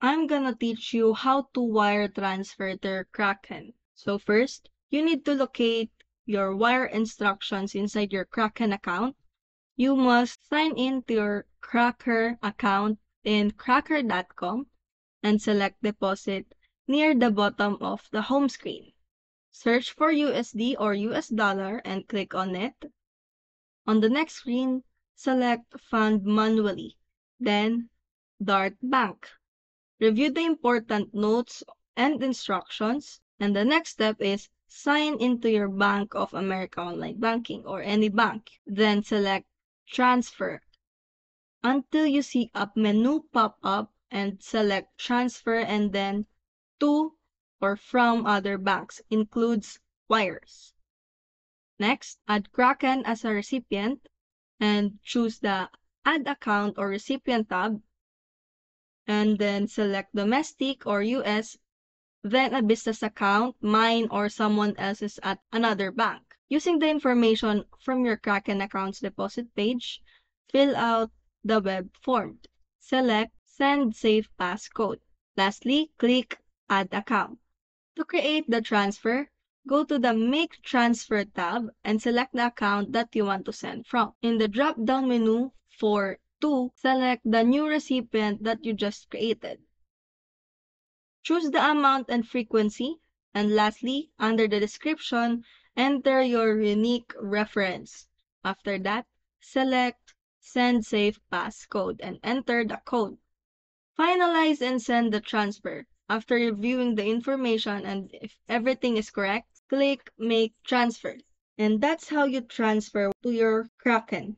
I'm gonna teach you how to wire transfer to your Kraken. So first, you need to locate your wire instructions inside your Kraken account. You must sign in to your Kraken account in kraken.com and select deposit near the bottom of the home screen. Search for USD or US dollar and click on it. On the next screen, select Fund Manually, then Dart Bank. Review the important notes and instructions, and the next step is sign into your Bank of America Online Banking or any bank. Then select Transfer until you see a menu pop up and select Transfer and then to or from other banks includes wires. Next, add Kraken as a recipient and choose the Add Account or Recipient tab and then select Domestic or US, then a business account, mine or someone else's at another bank. Using the information from your Kraken account's deposit page, fill out the web form. Select Send Safe Passcode. Lastly, click Add Account. To create the transfer, go to the Make Transfer tab and select the account that you want to send from. In the drop-down menu for To, select the new recipient that you just created. Choose the amount and frequency, and lastly, under the description, enter your unique reference. After that, select Send Safe Passcode and enter the code. Finalize and send the transfer. After reviewing the information and if everything is correct, click Make Transfer. And that's how you transfer to your Kraken.